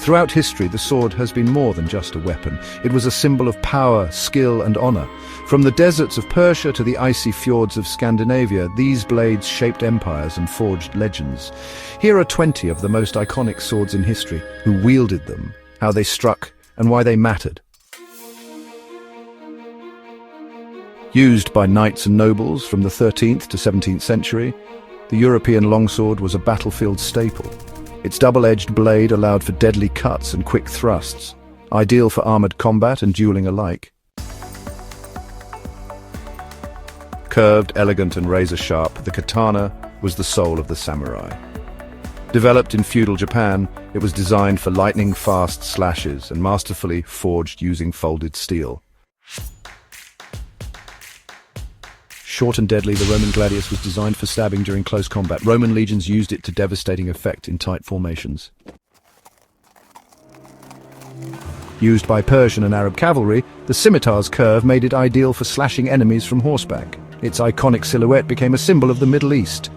Throughout history, the sword has been more than just a weapon. It was a symbol of power, skill, and honor. From the deserts of Persia to the icy fjords of Scandinavia, these blades shaped empires and forged legends. Here are 20 of the most iconic swords in history, who wielded them, how they struck, and why they mattered. Used by knights and nobles from the 13th to 17th century, the European longsword was a battlefield staple. Its double-edged blade allowed for deadly cuts and quick thrusts, ideal for armored combat and dueling alike. Curved, elegant, and razor-sharp, the katana was the soul of the samurai. Developed in feudal Japan, it was designed for lightning-fast slashes and masterfully forged using folded steel. Short and deadly, the Roman Gladius was designed for stabbing during close combat. Roman legions used it to devastating effect in tight formations. Used by Persian and Arab cavalry, the scimitar's curve made it ideal for slashing enemies from horseback. Its iconic silhouette became a symbol of the Middle East.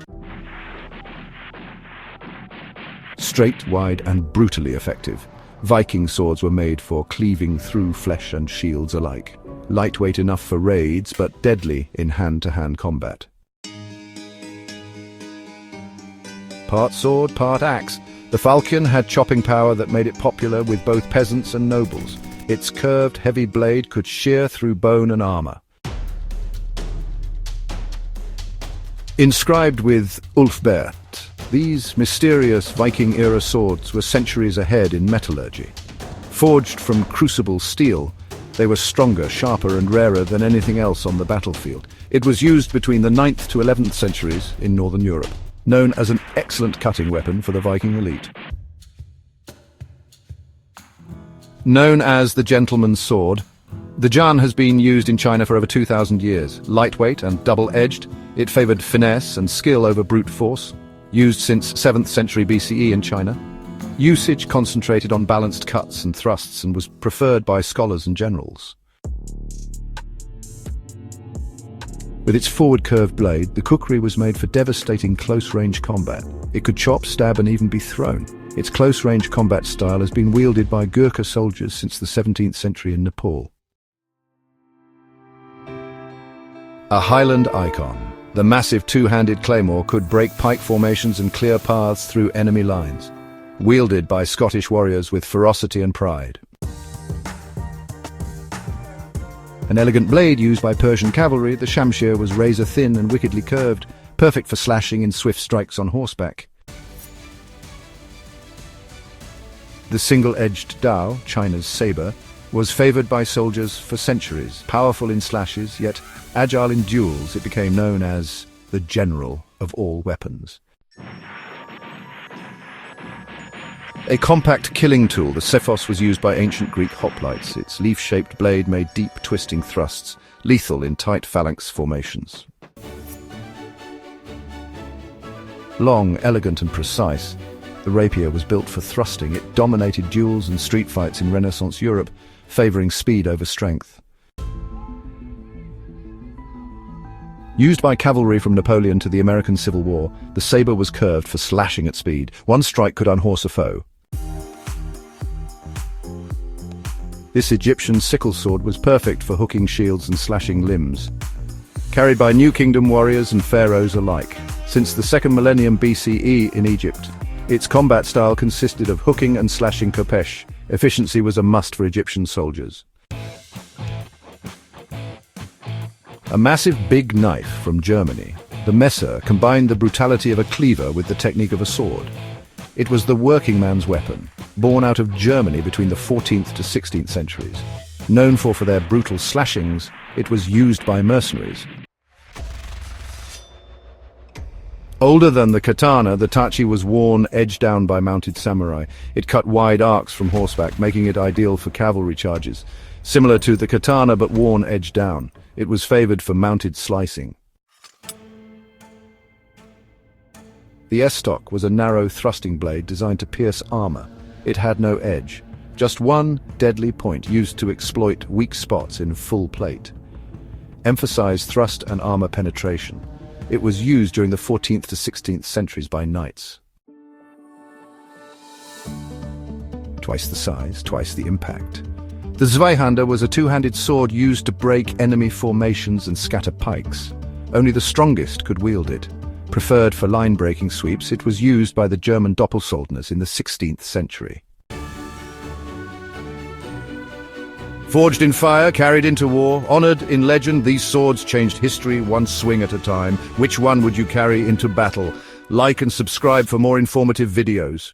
Straight, wide, and brutally effective, Viking swords were made for cleaving through flesh and shields alike. Lightweight enough for raids, but deadly in hand-to-hand combat. Part sword, part axe, the Falchion had chopping power that made it popular with both peasants and nobles. Its curved, heavy blade could shear through bone and armor. Inscribed with Ulfberht, these mysterious Viking-era swords were centuries ahead in metallurgy. Forged from crucible steel, they were stronger, sharper, and rarer than anything else on the battlefield. It was used between the 9th to 11th centuries in Northern Europe, known as an excellent cutting weapon for the Viking elite. Known as the gentleman's sword, the Jian has been used in China for over 2,000 years. Lightweight and double-edged, it favored finesse and skill over brute force. Used since 7th century BCE in China. Usage concentrated on balanced cuts and thrusts and was preferred by scholars and generals. With its forward curved blade, the Kukri was made for devastating close-range combat. It could chop, stab, and even be thrown. Its close-range combat style has been wielded by Gurkha soldiers since the 17th century in Nepal. A Highland icon, the massive two-handed Claymore could break pike formations and clear paths through enemy lines. Wielded by Scottish warriors with ferocity and pride. An elegant blade used by Persian cavalry, the Shamshir was razor-thin and wickedly curved, perfect for slashing in swift strikes on horseback. The single-edged dao, China's sabre, was favored by soldiers for centuries. Powerful in slashes, yet agile in duels, it became known as the general of all weapons. A compact killing tool, the Xiphos was used by ancient Greek hoplites. Its leaf-shaped blade made deep, twisting thrusts, lethal in tight phalanx formations. Long, elegant, and precise, the rapier was built for thrusting. It dominated duels and street fights in Renaissance Europe, favoring speed over strength. Used by cavalry from Napoleon to the American Civil War, the sabre was curved for slashing at speed. One strike could unhorse a foe. This Egyptian sickle sword was perfect for hooking shields and slashing limbs. Carried by New Kingdom warriors and pharaohs alike. Since the 2nd millennium BCE in Egypt, its combat style consisted of hooking and slashing Kopesh. Efficiency was a must for Egyptian soldiers. A massive big knife from Germany, the Messer combined the brutality of a cleaver with the technique of a sword. It was the working man's weapon, born out of Germany between the 14th to 16th centuries. Known for their brutal slashings, it was used by mercenaries. Older than the katana, the Tachi was worn edge-down by mounted samurai. It cut wide arcs from horseback, making it ideal for cavalry charges. Similar to the katana but worn edge-down, it was favored for mounted slicing. The Estoc was a narrow thrusting blade designed to pierce armor. It had no edge, just one deadly point used to exploit weak spots in full plate. Emphasized thrust and armor penetration. It was used during the 14th to 16th centuries by knights. twice the size, twice the impact. The Zweihander was a two-handed sword used to break enemy formations and scatter pikes. Only the strongest could wield it. Preferred for line-breaking sweeps, it was used by the German Doppelsoldners in the 16th century. Forged in fire, carried into war, honored in legend, these swords changed history one swing at a time. Which one would you carry into battle? Like and subscribe for more informative videos.